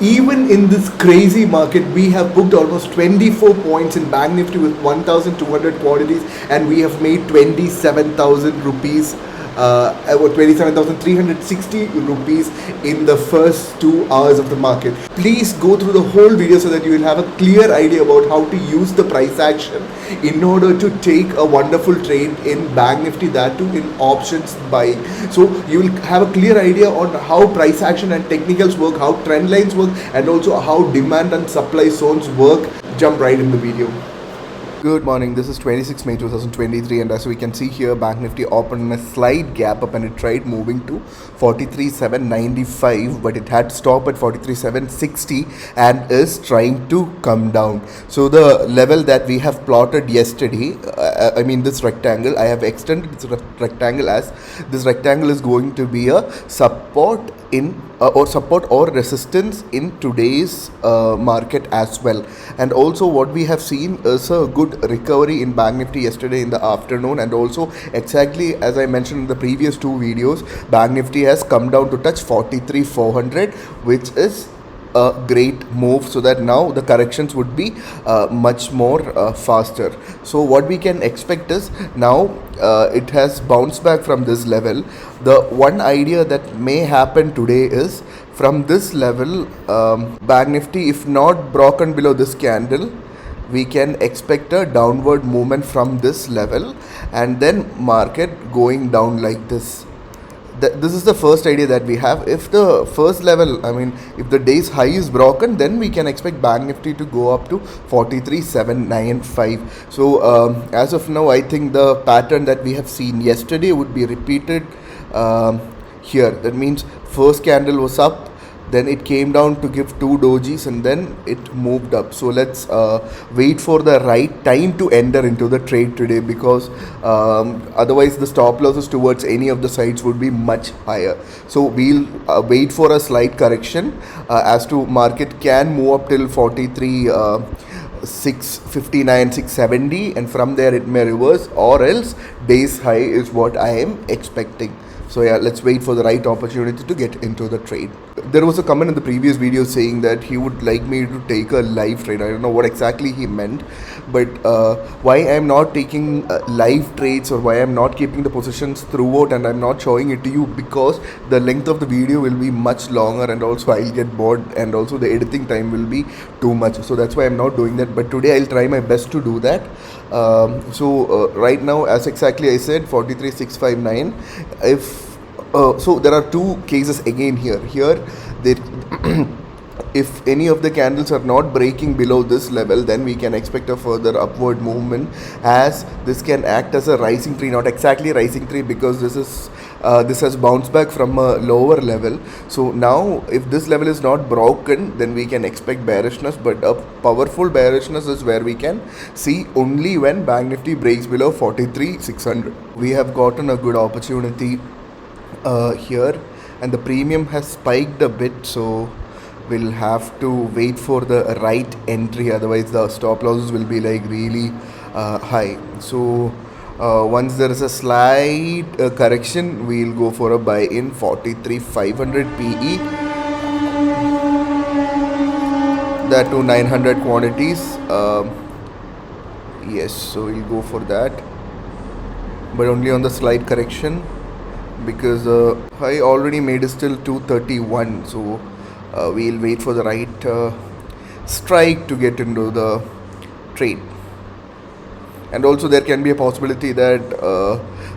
Even in this crazy market, we have booked almost 24 points in Banknifty with 1,200 quantities, and we have made 27,000 rupees, about 27,360 rupees in the first 2 hours of the market. Please go through the whole video so that you will have a clear idea about how to use the price action in order to take a wonderful trade in Banknifty, that too in options buying. So you will have a clear idea on how price action and technicals work, how trend lines work, and also how demand and supply zones work. Jump right in the video. Good morning, this is 26 May 2023, and as we can see here, Bank Nifty opened a slight gap up and it tried moving to 43,795, but it had stopped at 43,760 and is trying to come down. So the level that we have plotted yesterday, this rectangle, I have extended this rectangle as this rectangle is going to be a support in support or resistance in today's market as well. And also what we have seen is a good recovery in Bank Nifty yesterday in the afternoon, and also exactly as I mentioned in the previous two videos, Bank Nifty has come down to touch 43,400, which is a great move, so that now the corrections would be much more faster. So what we can expect is now it has bounced back from this level. The one idea that may happen today is from this level, Bank Nifty, if not broken below this candle, we can expect a downward movement from this level and then market going down like this. This is the first idea that we have. If the first level, if the day's high is broken, then we can expect Bank Nifty to go up to 43,795. So as of now, I think the pattern that we have seen yesterday would be repeated here. That means first candle was up, then it came down to give two dojis, and then it moved up. So let's wait for the right time to enter into the trade today, because otherwise the stop losses towards any of the sides would be much higher. So we'll wait for a slight correction as to market can move up till 43 659 670, and from there it may reverse, or else day's high is what I am expecting. So yeah, let's wait for the right opportunity to get into the trade. There was a comment in the previous video saying that he would like me to take a live trade. I don't know what exactly he meant, but why I'm not taking live trades, or why I'm not keeping the positions throughout and I'm not showing it to you, because the length of the video will be much longer, and also I'll get bored, and also the editing time will be too much. So that's why I'm not doing that, but today I'll try my best to do that. Right now, as exactly I said, 43,659. So there are two cases again here. If any of the candles are not breaking below this level, then we can expect a further upward movement, as this can act as a rising tree. Not exactly rising tree, because this has bounced back from a lower level. So now if this level is not broken, then we can expect bearishness, but a powerful bearishness is where we can see only when Bank Nifty breaks below 43,600. We have gotten a good opportunity here, and the premium has spiked a bit, so we'll have to wait for the right entry, otherwise the stop losses will be like really high. So once there is a slight correction, we'll go for a buy in 43,500 PE, that to 900 quantities. Yes, so we'll go for that, but only on the slight correction, because high already made is still 231. So we'll wait for the right strike to get into the trade. And also there can be a possibility that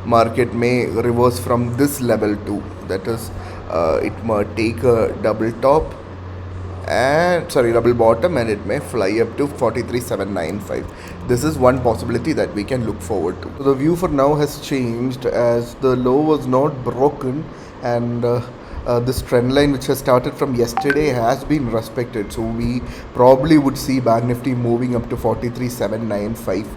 market may reverse from this level too. That is, it might take a double bottom, and it may fly up to 43,795. This is one possibility that we can look forward to. So the view for now has changed, as the low was not broken, and this trend line which has started from yesterday has been respected. So we probably would see Bank Nifty moving up to 43,795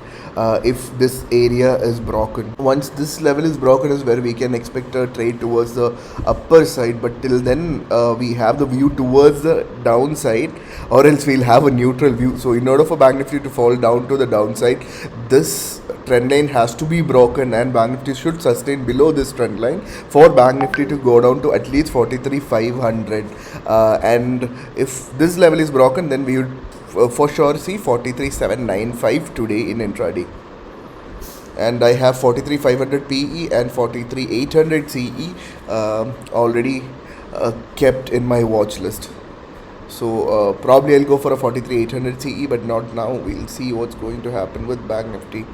if this area is broken. Once this level is broken is where we can expect a trade towards the upper side, but till then we have the view towards the downside, or else we'll have a neutral view. So in order for Bank Nifty to fall down to the downside, this trend line has to be broken and Bank Nifty should sustain below this trend line for Bank Nifty to go down to at least 43,500. And if this level is broken, then we would for sure see 43,795 today in intraday. And I have 43,500 PE and 43,800 CE already kept in my watch list. So probably I'll go for a 43,800 CE, but not now. We'll see what's going to happen with Bank Nifty.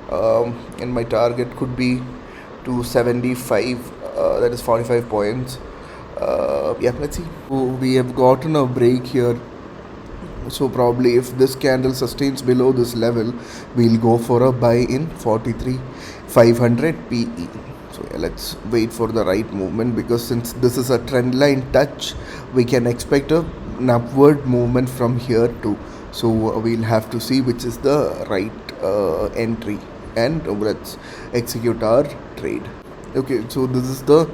And my target could be 275, that is 45 points. Yeah, let's see. So we have gotten a break here. So probably if this candle sustains below this level, we'll go for a buy in 43,500 PE. So yeah, let's wait for the right movement, because since this is a trend line touch, we can expect an upward movement from here too. So we'll have to see which is the right entry, and let's execute our trade. Okay, so this is the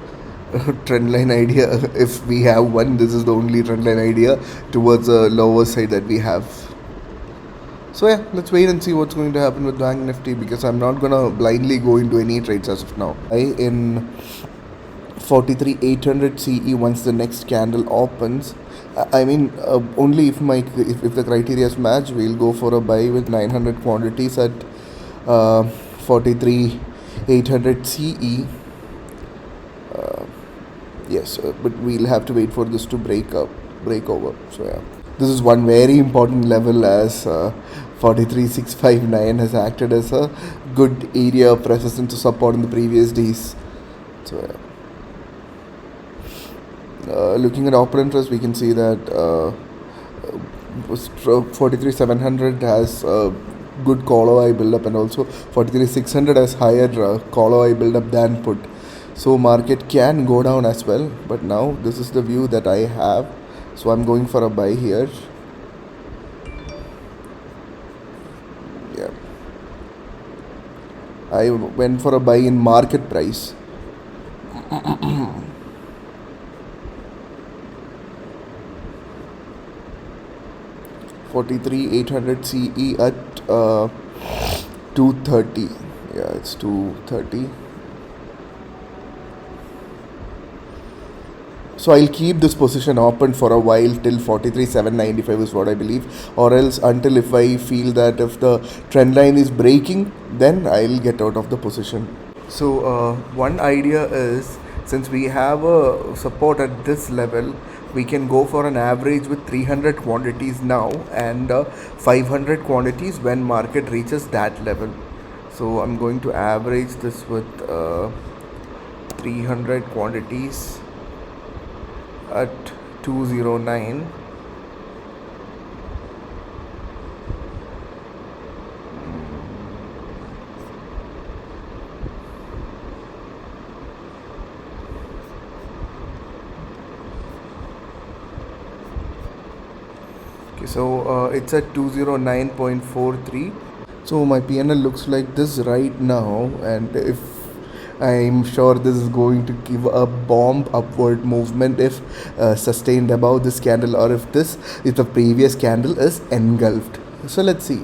trend line idea. If we have one, this is the only trend line idea towards the lower side that we have. So yeah, let's wait and see what's going to happen with Bank Nifty, because I'm not gonna blindly go into any trades as of now. In 43,800 CE once the next candle opens. I mean, only if the criteria is matched, we'll go for a buy with 900 quantities at 43,800 CE. Yes, but we'll have to wait for this to break over. So yeah, this is one very important level, as 43,659 has acted as a good area of resistance to support in the previous days. So yeah. Looking at operant trust, we can see that 43,700 has good call eye build up, and also 43,600 has higher call eye build up than put. So market can go down as well, but now this is the view that I have. So I'm going for a buy here. Yeah, I went for a buy in market price. 43,800 CE at 230. Yeah, it's 230. So I'll keep this position open for a while till 43,795 is what I believe, or else until if I feel that if the trend line is breaking, then I'll get out of the position. So one idea is, since we have a support at this level, we can go for an average with 300 quantities now and 500 quantities when market reaches that level. So I'm going to average this with 300 quantities at 209. Okay, so it's at 209.43. So my PNL looks like this right now, and if I'm sure this is going to give a bomb upward movement if sustained above this candle, or if the previous candle is engulfed. So let's see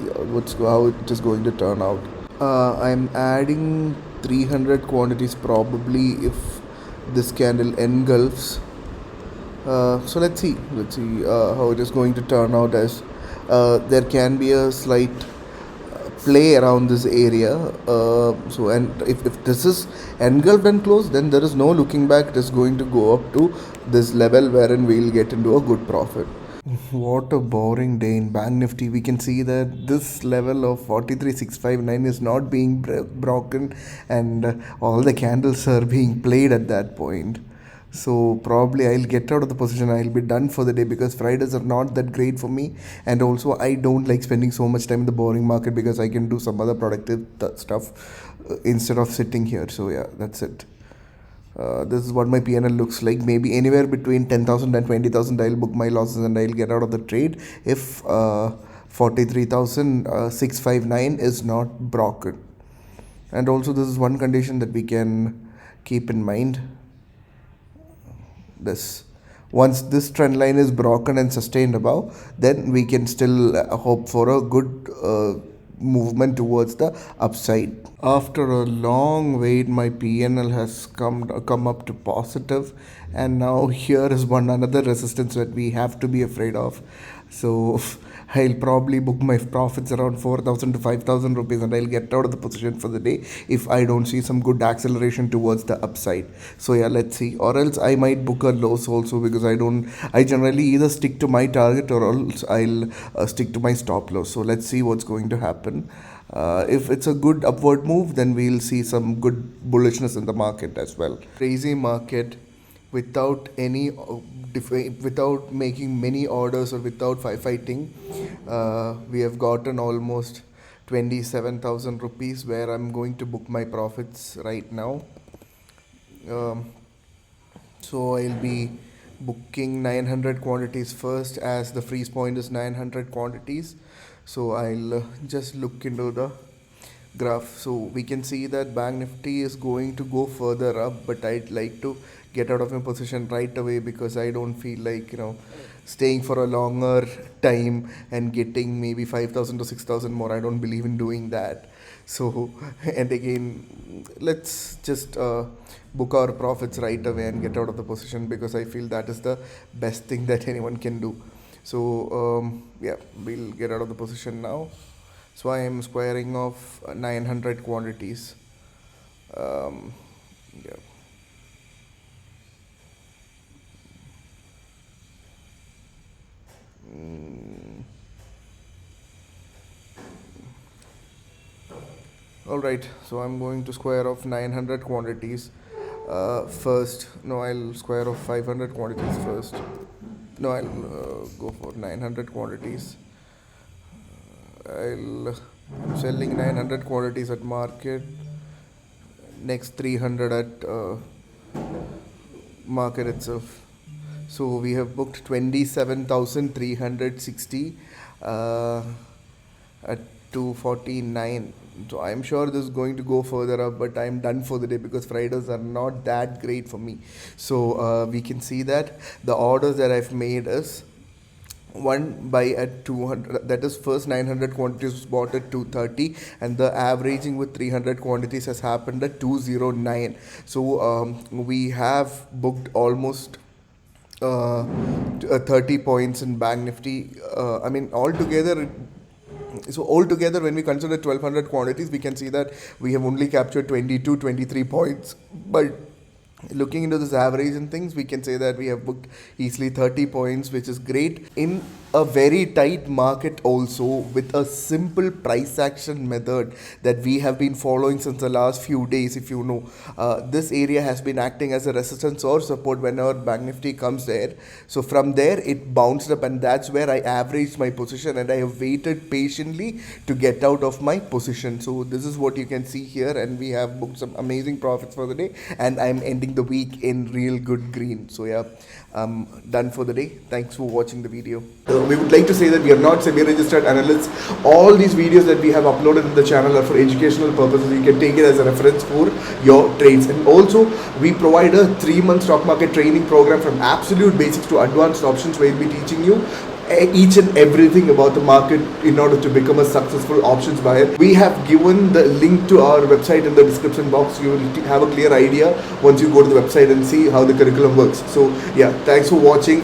how it is going to turn out. I'm adding 300 quantities probably if this candle engulfs. So let's see how it is going to turn out, as there can be a slight play around this area. So and if this is engulfed and closed, then there is no looking back. It is going to go up to this level wherein we'll get into a good profit. What a boring day in Bank Nifty. We can see that this level of 43,659 is not being broken, and all the candles are being played at that point. So probably I'll get out of the position. I'll be done for the day, because Fridays are not that great for me, and also I don't like spending so much time in the boring market, because I can do some other productive stuff instead of sitting here. So yeah, that's it. This is what my PNL looks like. Maybe anywhere between 10,000 and 20,000 I'll book my losses and I'll get out of the trade if 43,659 is not broken. And also this is one condition that we can keep in mind. Once this trend line is broken and sustained above, then we can still hope for a good movement towards the upside. After a long wait, my PNL has come up to positive, and now here is one another resistance that we have to be afraid of. So I'll probably book my profits around 4,000 to 5,000 rupees, and I'll get out of the position for the day if I don't see some good acceleration towards the upside. So yeah, let's see. Or else I might book a loss also, because I generally either stick to my target, or else I'll stick to my stop loss. So let's see what's going to happen. If it's a good upward move, then we'll see some good bullishness in the market as well. Crazy market without any without making many orders or without fighting. We have gotten almost 27,000 rupees, where I'm going to book my profits right now. Um, so I'll be booking 900 quantities first, as the freeze point is 900 quantities. So I'll just look into the graph. So we can see that Bank Nifty is going to go further up, but I'd like to get out of my position right away, because I don't feel like staying for a longer time and getting maybe 5,000 to 6,000 more. I don't believe in doing that. So and again, let's just book our profits right away and get out of the position, because I feel that is the best thing that anyone can do. So yeah, we'll get out of the position now. So I am squaring off 900 quantities. Yeah. All right, so I'm going to square off 900 quantities first. No, I'll square off 500 quantities first. No, I'll go for 900 quantities. I'm selling 900 quantities at market, next 300 at market itself. So we have booked 27,360 at 249. So I'm sure this is going to go further up, but I'm done for the day, because Fridays are not that great for me. So we can see that the orders that I've made is one buy at 200, that is first 900 quantities was bought at 230, and the averaging with 300 quantities has happened at 209. So we have booked almost 30 points in Bank Nifty. I mean, altogether, when we consider 1200 quantities, we can see that we have only captured 22, 23 points. But looking into this average and things, we can say that we have booked easily 30 points, which is great in a very tight market, also with a simple price action method that we have been following since the last few days. If you know, this area has been acting as a resistance or support whenever Bank Nifty comes there. So from there it bounced up, and that's where I averaged my position, and I have waited patiently to get out of my position. So this is what you can see here, and we have booked some amazing profits for the day, and I'm ending the week in real good green. So yeah, I'm done for the day. Thanks for watching the video. We would like to say that we are not semi-registered analysts. All these videos that we have uploaded in the channel are for educational purposes. You can take it as a reference for your trades. And also, we provide a 3-month stock market training program from absolute basics to advanced options, where we'll be teaching you each and everything about the market in order to become a successful options buyer. We have given the link to our website in the description box. You will have a clear idea once you go to the website and see how the curriculum works. So yeah, thanks for watching.